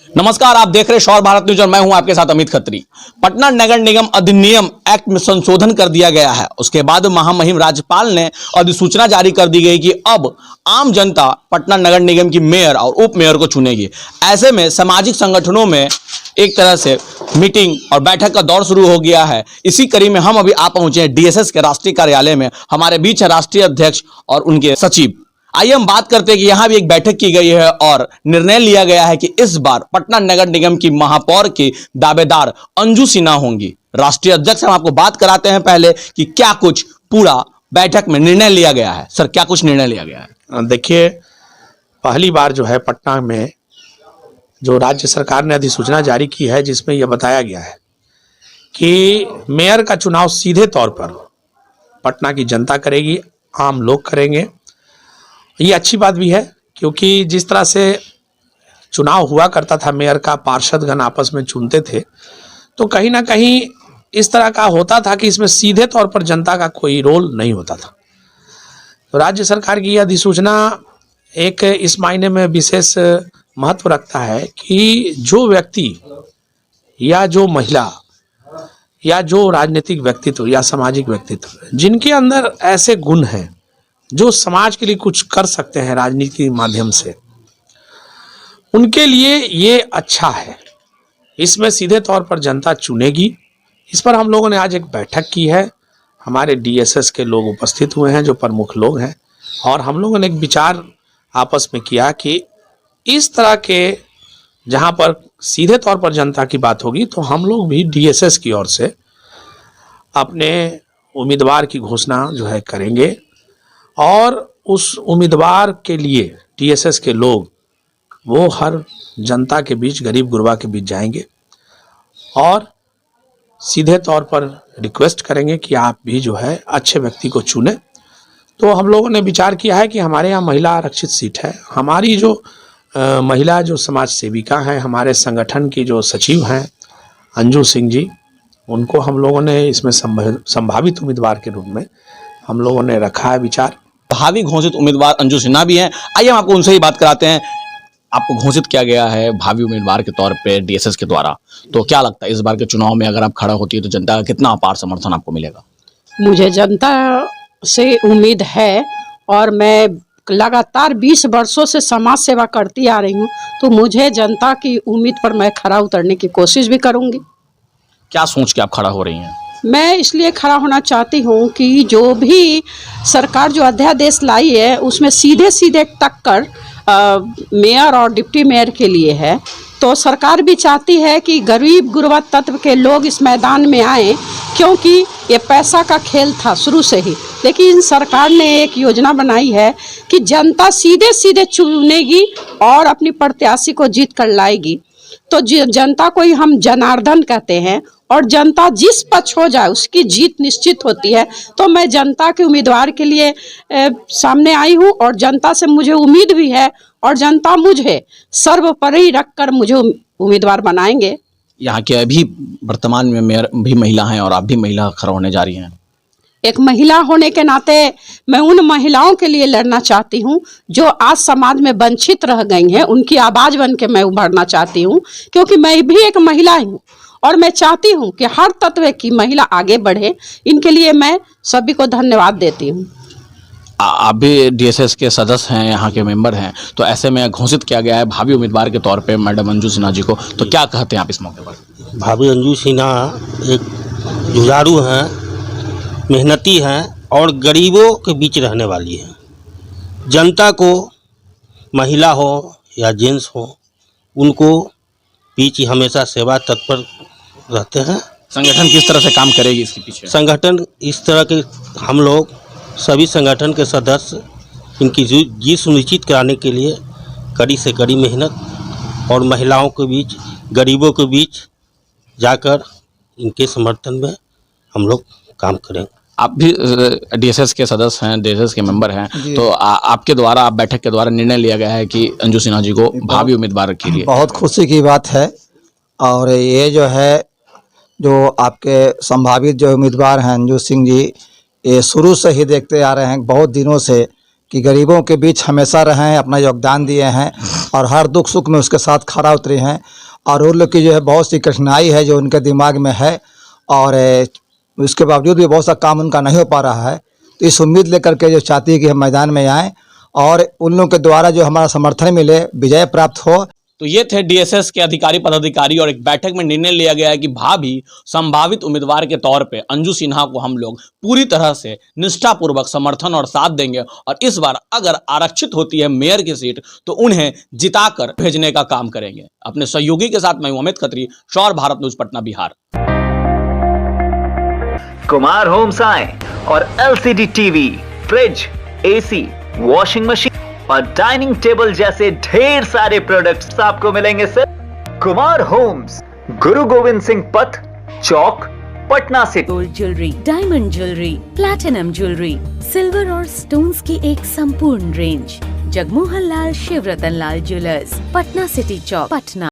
नमस्कार, आप देख रहे शौर भारत न्यूज और मैं हूं आपके साथ अमित खत्री। पटना नगर निगम अधिनियम एक्ट में संशोधन कर दिया गया है। उसके बाद महामहिम राज्यपाल ने अधिसूचना जारी कर दी गई कि अब आम जनता पटना नगर निगम की मेयर और उप मेयर को चुनेगी। ऐसे में सामाजिक संगठनों में एक तरह से मीटिंग और बैठक का दौर शुरू हो गया है। इसी कड़ी में हम अभी आ पहुंचे हैं डीएसएस के राष्ट्रीय कार्यालय में। हमारे बीच है राष्ट्रीय अध्यक्ष और उनके सचिव। आइए हम बात करते हैं कि यहां भी एक बैठक की गई है और निर्णय लिया गया है कि इस बार पटना नगर निगम की महापौर की दावेदार अंजू सिन्हा होंगी। राष्ट्रीय अध्यक्ष हम आपको बात कराते हैं पहले कि क्या कुछ पूरा बैठक में निर्णय लिया गया है। सर, क्या कुछ निर्णय लिया गया है? देखिए, पहली बार जो है पटना में जो राज्य सरकार ने अधिसूचना जारी की है, जिसमें यह बताया गया है कि मेयर का चुनाव सीधे तौर पर पटना की जनता करेगी, आम लोग करेंगे। ये अच्छी बात भी है, क्योंकि जिस तरह से चुनाव हुआ करता था, मेयर का पार्षदगण आपस में चुनते थे, तो कहीं ना कहीं इस तरह का होता था कि इसमें सीधे तौर पर जनता का कोई रोल नहीं होता था। तो राज्य सरकार की यह अधिसूचना एक इस मायने में विशेष महत्व रखता है कि जो व्यक्ति या जो महिला या जो राजनीतिक व्यक्तित्व या सामाजिक व्यक्तित्व जिनके अंदर ऐसे गुण हैं जो समाज के लिए कुछ कर सकते हैं राजनीति के माध्यम से, उनके लिए ये अच्छा है। इसमें सीधे तौर पर जनता चुनेगी। इस पर हम लोगों ने आज एक बैठक की है। हमारे डीएसएस के लोग उपस्थित हुए हैं, जो प्रमुख लोग हैं, और हम लोगों ने एक विचार आपस में किया कि इस तरह के जहां पर सीधे तौर पर जनता की बात होगी, तो हम लोग भी डीएसएस की ओर से अपने उम्मीदवार की घोषणा जो है करेंगे, और उस उम्मीदवार के लिए डीएसएस के लोग वो हर जनता के बीच, गरीब गुरबा के बीच जाएंगे और सीधे तौर पर रिक्वेस्ट करेंगे कि आप भी जो है अच्छे व्यक्ति को चुने। तो हम लोगों ने विचार किया है कि हमारे यहाँ महिला आरक्षित सीट है। हमारी जो महिला जो समाज सेविका हैं, हमारे संगठन की जो सचिव हैं अंजू सिंह जी, उनको हम लोगों ने इसमें संभावित उम्मीदवार के रूप में हम लोगों ने रखा है विचार। भावी घोषित उम्मीदवार अंजू सिन्हा भी हैं। आइए हम आपको उनसे ही बात कराते हैं। आपको घोषित किया गया है भावी उम्मीदवार के तौर पे डीएसएस के द्वारा, तो क्या लगता है इस बार के चुनाव में अगर आप खड़ा होती है तो जनता का कितना अपार समर्थन आपको मिलेगा? मुझे जनता से उम्मीद है और मैं लगातार 20 वर्षों से समाज सेवा करती आ रही हूँ, तो मुझे जनता की उम्मीद पर मैं खड़ा उतरने की कोशिश भी करूँगी। क्या सोच के आप खड़ा हो रही हैं? मैं इसलिए खड़ा होना चाहती हूँ कि जो भी सरकार जो अध्यादेश लाई है, उसमें सीधे सीधे टक्कर मेयर और डिप्टी मेयर के लिए है। तो सरकार भी चाहती है कि गरीब गुरबा तत्व के लोग इस मैदान में आएँ, क्योंकि ये पैसा का खेल था शुरू से ही। लेकिन सरकार ने एक योजना बनाई है कि जनता सीधे सीधे चुनेगी और अपनी प्रत्याशी को जीत कर लाएगी। तो जनता को ही हम जनार्दन कहते हैं, और जनता जिस पक्ष हो जाए उसकी जीत निश्चित होती है। तो मैं जनता के उम्मीदवार के लिए सामने आई हूँ, और जनता से मुझे उम्मीद भी है, और जनता मुझे सर्वोपरि रखकर मुझे उम्मीदवार बनाएंगे। यहाँ के अभी वर्तमान में मेयर भी महिला हैं और आप भी महिला खड़ा होने जा रही हैं। एक महिला होने के नाते मैं उन महिलाओं के लिए लड़ना चाहती हूँ जो आज समाज में वंचित रह गई हैं। उनकी आवाज़ बन के मैं उभरना चाहती हूँ, क्योंकि मैं भी एक महिला हूँ और मैं चाहती हूँ कि हर तत्व की महिला आगे बढ़े। इनके लिए मैं सभी को धन्यवाद देती हूँ। आप भी डीएसएस के सदस्य हैं, यहाँ के मेंबर हैं, तो ऐसे में घोषित किया गया है भावी उम्मीदवार के तौर पे मैडम अंजू सिन्हा जी को, तो क्या कहते हैं आप इस मौके पर? भाभी अंजू सिन्हा एक जुझारू हैं, मेहनती हैं और गरीबों के बीच रहने वाली हैं। जनता को, महिला हो या जेंट्स हो, उनको बीच हमेशा सेवा तत्पर रहते हैं। संगठन किस तरह से काम करेगी इसके पीछे? संगठन इस तरह के, हम लोग सभी संगठन के सदस्य इनकी जीत सुनिश्चित कराने के लिए कड़ी से कड़ी मेहनत और महिलाओं के बीच, गरीबों के बीच जाकर इनके समर्थन में हम लोग काम करेंगे। आप भी डीएसएस के सदस्य हैं, डीएसएस के मेंबर हैं, तो आपके द्वारा, आप बैठक के द्वारा निर्णय लिया गया है कि अंजू सिन्हा जी को भावी उम्मीदवार के लिए। बहुत खुशी की बात है। और ये जो है, जो आपके संभावित जो उम्मीदवार हैं अंजू सिंह जी, ये शुरू से ही देखते आ रहे हैं बहुत दिनों से कि गरीबों के बीच हमेशा रहे हैं, अपना योगदान दिए हैं और हर दुख सुख में उसके साथ खड़ा उतरे हैं। और उन लोग की जो है बहुत सी कठिनाई है जो उनके दिमाग में है और उसके बावजूद भी बहुत सा काम उनका नहीं हो पा रहा है। तो इस उम्मीद लेकर के जो चाहती है कि हम मैदान में आएँ और उन लोगों के द्वारा जो हमारा समर्थन मिले, विजय प्राप्त हो। तो ये थे डीएसएस के अधिकारी पदाधिकारी और एक बैठक में निर्णय लिया गया है कि भावी संभावित उम्मीदवार के तौर पे अंजू सिन्हा को हम लोग पूरी तरह से निष्ठापूर्वक समर्थन और साथ देंगे और इस बार अगर आरक्षित होती है मेयर की सीट तो उन्हें जिताकर भेजने का काम करेंगे। अपने सहयोगी के साथ मैं हूं अमित खत्री, शौर भारत न्यूज, पटना, बिहार। कुमार होम्स आए और LCD TV, fridge, AC, washing machine और डाइनिंग टेबल जैसे ढेर सारे प्रोडक्ट्स आपको मिलेंगे सिर्फ कुमार होम्स, गुरु Gobind Singh Path, Chowk, Patna city. Gold jewellery, diamond jewellery, platinum jewellery, silver और स्टोन्स की एक संपूर्ण range. Jagmohan Lal Shivratan Lal jewellers, Patna city Chowk, Patna.